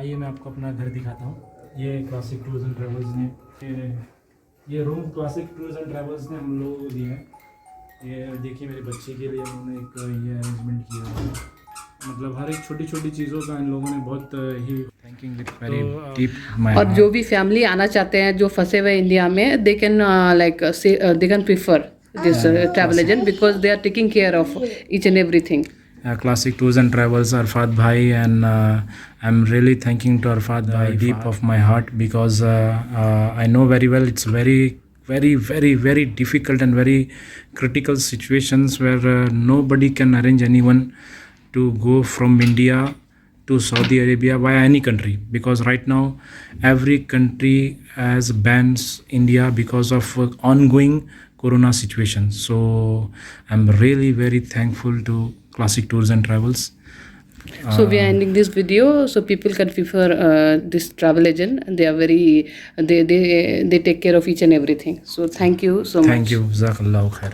आइए मैं आपको अपना घर दिखाता हूँ। ये क्लासिक टूर्स एंड ट्रैवल्स ने ये room classic tours and travels ने हम लोगों को दिया है। ये देखिए मेरे बच्चे के लिए उन्होंने एक ये अरेंजमेंट किया है। मतलब हर एक छोटी छोटी चीज़ों का इन लोगों ने बहुत ही थैंकिंग विद वेरी डीप। और जो भी फैमिली आना चाहते हैं जो फंसे हुए इंडिया में they can they can prefer this travel agent because they are taking care of each and everything. Classic Tours and Travels, Arfat Bhai, and I'm really thanking to Arfat Bhai deep of my heart because I know very well it's very difficult and very critical situations where nobody can arrange anyone to go from India to Saudi Arabia via any country, because right now every country has bans India because of ongoing corona situation. So I'm really very thankful to Classic Tours and Travels. So we are ending this video so people can prefer this travel agent, and they are very they take care of each and everything. So thank you so much. Thank you. Jazakallahu khair.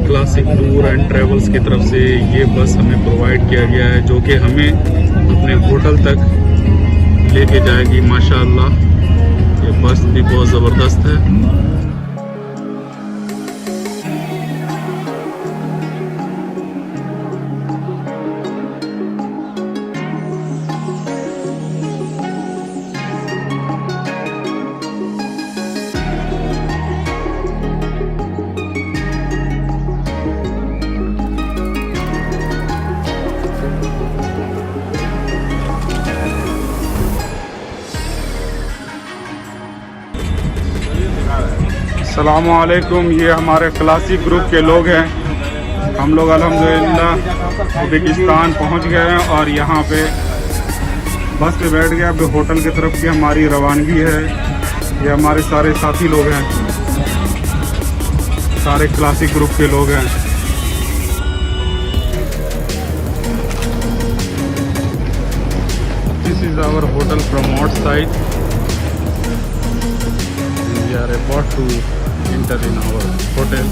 Classic tour and travels की तरफ से ये बस हमें provide किया गया है, जो कि हमें अपने होटल तक लेके जाएगी। माशाअल्लाह ये बस भी बहुत ज़बरदस्त है। अस्सलामुअलैकुम, ये हमारे क्लासिक ग्रुप के लोग हैं। हम लोग अल्हम्दुलिल्लाह उज़्बेकिस्तान पहुंच गए हैं और यहाँ पे बस पे बैठ गए। अब होटल की तरफ की हमारी रवानगी है। ये हमारे सारे साथी लोग हैं, सारे क्लासिक ग्रुप के लोग हैं। This is our hotel from outside. We are about to enter in our hotel.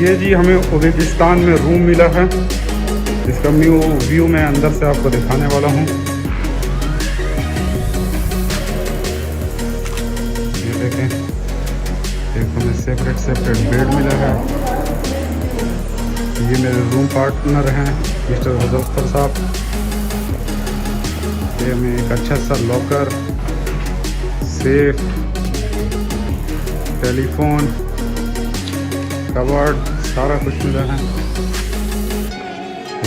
ये जी हमें उज़्बेकिस्तान में रूम मिला है, जिसका व्यू मैं अंदर से आपको दिखाने वाला हूँ। ये देखें, एक हमें सेपरेट बेड मिला है। ये मेरे रूम पार्टनर हैं मिस्टर मुजफ्फर साहब। ये हमें एक अच्छा सा लॉकर, सेफ, टेलीफोन, कबर्ड, सारा कुछ मिला है।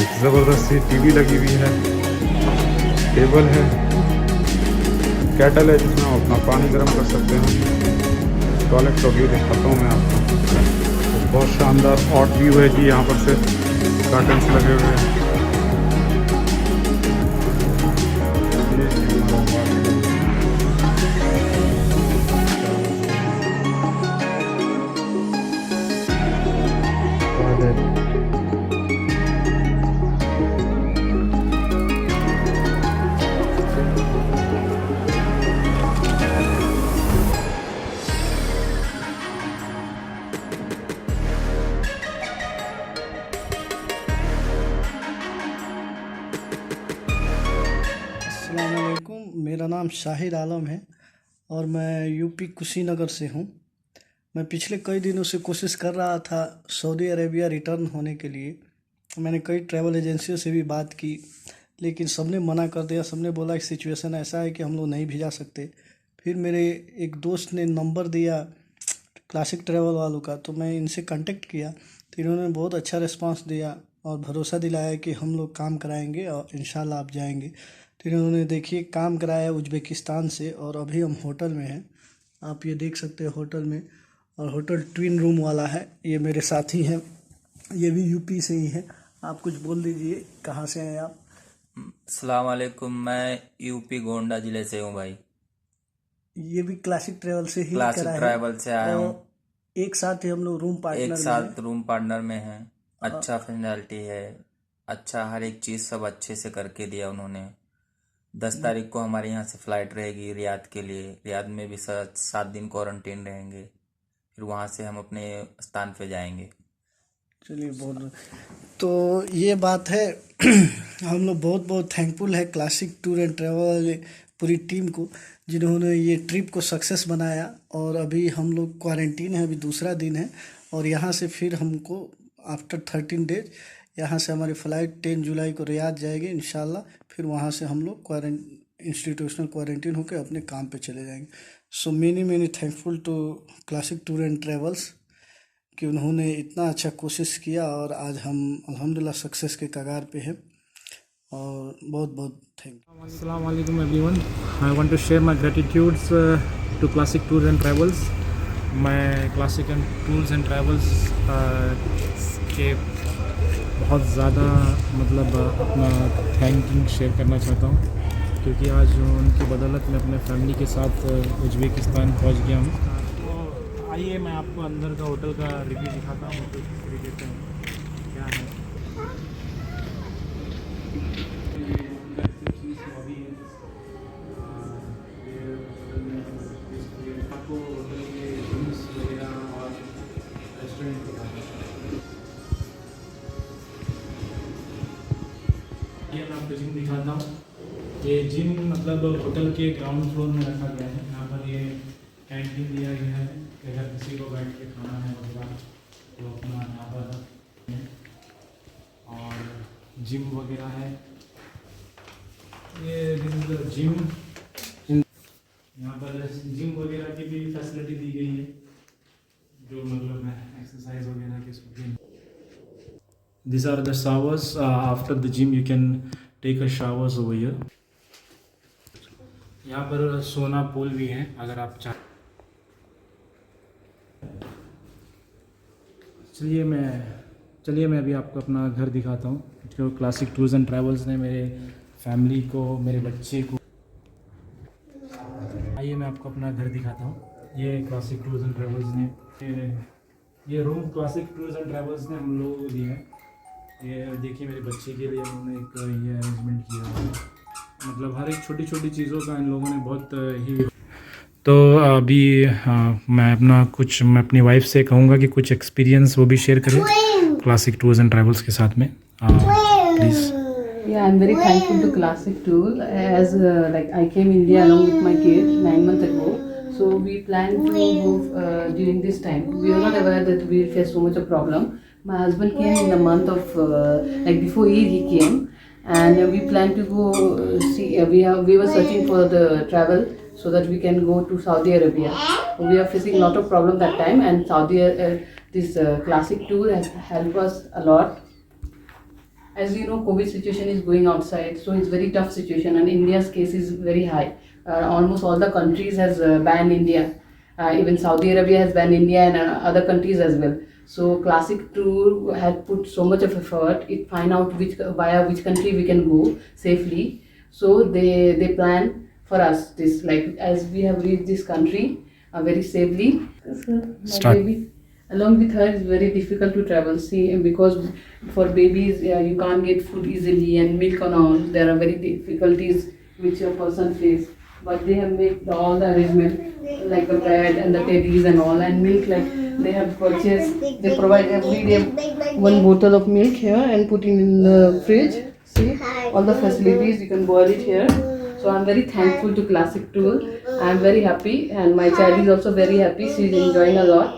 एक ज़बरदस्त सी टीवी लगी हुई है, टेबल है, केटल है जिसमें आप अपना पानी गर्म कर सकते हैं। टॉयलेट का व्यू दिखाता हूँ मैं आपको। तो बहुत शानदार हॉट व्यू है जी, यहाँ पर से कर्टन्स लगे हुए हैं। अस्सलाम वालेकुम, मेरा नाम शाहिद आलम है और मैं यूपी कुशीनगर से हूँ। मैं पिछले कई दिनों से कोशिश कर रहा था सऊदी अरेबिया रिटर्न होने के लिए। मैंने कई ट्रैवल एजेंसियों से भी बात की, लेकिन सबने मना कर दिया। सबने बोला कि सिचुएशन ऐसा है कि हम लोग नहीं भेजा सकते। फिर मेरे एक दोस्त ने नंबर दिया क्लासिक ट्रैवल वालों का, तो मैं इनसे कांटेक्ट किया, तो इन्होंने बहुत अच्छा रिस्पांस दिया और भरोसा दिलाया कि हम लोग काम कराएंगे और इंशाल्लाह आप जाएंगे। तो इन्होंने देखिए काम कराया उज़्बेकिस्तान से और अभी हम होटल में हैं। आप ये देख सकते हैं होटल में, और होटल ट्विन रूम वाला है। ये मेरे साथी हैं, ये भी यूपी से ही हैं। आप कुछ बोल दीजिए, कहाँ से हैं आप? अस्सलाम वालेकुम, मैं यूपी गोंडा ज़िले से हूँ भाई। ये भी क्लासिक ट्रैवल से ही क्लासिक करा है ट्रैवल से आया और हूँ। एक साथ ही हम लोग रूम पार्टनर एक में साथ हैं। रूम पार्टनर में है। अच्छा फैसिलिटी है, अच्छा हर एक चीज़ सब अच्छे से करके दिया उन्होंने। 10 तारीख को हमारे यहाँ से फ़्लाइट रहेगी रियाद के लिए। रियाद में भी 7 दिन क्वारंटीन रहेंगे, फिर वहाँ से हम अपने स्थान पे जाएंगे। चलिए बहुत, तो ये बात है। हम लोग बहुत बहुत थैंकफुल है क्लासिक टूर एंड ट्रैवल पूरी टीम को, जिन्होंने ये ट्रिप को सक्सेस बनाया। और अभी हम लोग क्वारंटीन है, अभी दूसरा दिन है, और यहाँ से फिर हमको आफ्टर 13 डेज यहाँ से हमारी फ़्लाइट 10 जुलाई को रियाद जाएगी इंशाल्लाह। फिर वहाँ से हम लोग इंस्टीट्यूशनल क्वारंटीन होकर अपने काम पे चले जाएंगे। So many thankful to classic tour and travels कि उन्होंने इतना अच्छा कोशिश किया और आज हम अल्हम्दुलिल्लाह सक्सेस के कगार पे हैं, और बहुत बहुत thank you. Assalamu alaikum everyone. I want to share my gratitudes to Classic Tours and Travels. मैं Classic Tours and Travels के बहुत ज़्यादा मतलब अपना थैंकिंग शेयर करना चाहता हूँ, क्योंकि आज उनकी बदौलत मैं अपने फैमिली के साथ उज़्बेकिस्तान पहुँच गया हूँ। तो आइए मैं आपको अंदर का होटल का रिव्यू दिखाता हूँ, तो देखते हैं क्या है। आपको होटल के रूम्स वगैरह और रेस्टोरेंट के बारे में ये मैं आपको जिम दिखाता हूँ। ये जिम मतलब होटल के ग्राउंड फ्लोर में रखा गया है। यहाँ पर ये कैंटीन दिया गया है कि अगर किसी को बैठ के खाना है वगैरह तो अपना यहाँ पर है। और जिम वगैरह है। ये जिम, यहाँ पर जिम वगैरह की भी फैसिलिटी दी गई है, जो मतलब एक्सरसाइज वगैरह के लिए। These are the showers. After the gym you can take a showers over here. यहाँ पर सोना पूल भी है अगर आप चाहें। चलिए मैं अभी आपको अपना घर दिखाता हूँ, जो क्लासिक टूर्स एंड ट्रैवल्स ने मेरे फैमिली को, मेरे बच्चे को। आइए मैं आपको अपना घर दिखाता हूँ। ये क्लासिक टूर्स एंड ट्रैवल्स ने ये room classic tours and travels ने हम लोगों को दिया है। ये देखिए मेरे बच्चे के लिए उन्होंने एक ये अरेंजमेंट किया है। मतलब हर एक छोटी छोटी चीज़ों का इन लोगों ने बहुत ही। तो अभी मैं अपनी वाइफ से कहूँगा कि कुछ एक्सपीरियंस वो भी शेयर करें क्लासिक टूर्स एंड ट्रैवल्स के साथ में। Please. Yeah, I'm very thankful to Classic Tour as like I came India along with my kid 9 months ago. So we planned to move during this time. We were not aware that we face so much of problem. My husband came in the month of like before Eid he came, and we planned to go see. We were searching for the travel so that we can go to Saudi Arabia. We are facing a lot of problem that time, and this Classic Tour has helped us a lot. As you know, COVID situation is going outside, so it's very tough situation, and India's case is very high. Almost all the countries has banned India. Even Saudi Arabia has banned India, and other countries as well. So Classic Tour had put so much of effort. It find out via which country we can go safely. So they plan for us this, like as we have reached this country very safely. Start. Baby, along with her, it's very difficult to travel. See, because for babies, you can't get food easily and milk and all. There are very difficulties which a person face. But they have made all the arrangement, like the bread and the teddies and all, and milk. Like they have purchased, they provide every day 1 bottle of milk here and put it in the fridge. See, all the facilities, you can boil it here. So So I'm very thankful to Classic Tool. I'm very happy, and my child is also very happy. She's enjoying a lot,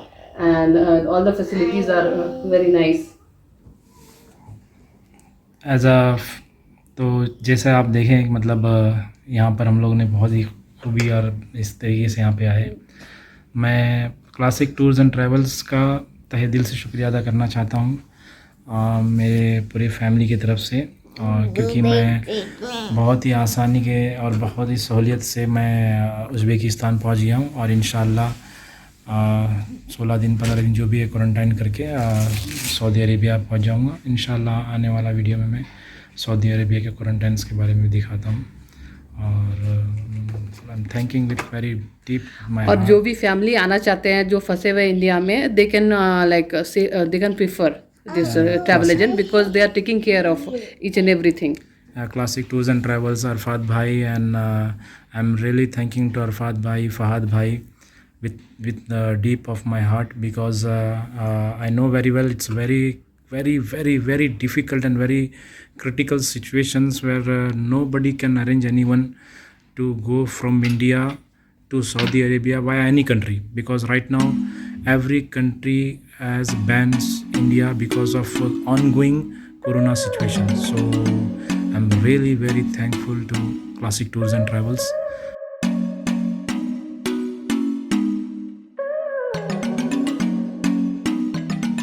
and all the facilities are very nice. As a तो जैसे आप देखें मतलब यहाँ पर हम लोग ने बहुत ही खूबी और इस तरीके से यहाँ पे आए। मैं क्लासिक टूर्स एंड ट्रैवल्स का तहे दिल से शुक्रिया अदा करना चाहता हूँ मेरे पूरे फैमिली की तरफ से, क्योंकि मैं बहुत ही आसानी के और बहुत ही सहूलियत से मैं उज़्बेकिस्तान पहुँच गया हूँ और इंशाअल्लाह 16 दिन 15 दिन जो भी है क्वारंटाइन करके सऊदी अरेबिया पहुँच जाऊँगा। इंशाअल्लाह आने वाला वीडियो में मैं सऊदी अरेबिया के क्वारंटाइन्स के बारे में दिखाता हूँ और I am thanking with very deep my और जो भी फैमिली आना चाहते हैं जो फंसे हुए इंडिया में, they can they can prefer this travel agent because they are taking care of each and everything. Classic Tours and Travels, Arfat Bhai, and I'm really thanking to Arfat Bhai, Fahad Bhai with the deep of my heart, because I know very well it's very difficult and very critical situations where nobody can arrange anyone to go from India to Saudi Arabia via any country, because right now every country has bans India because of ongoing corona situation. So I'm really very thankful to Classic Tours and Travels.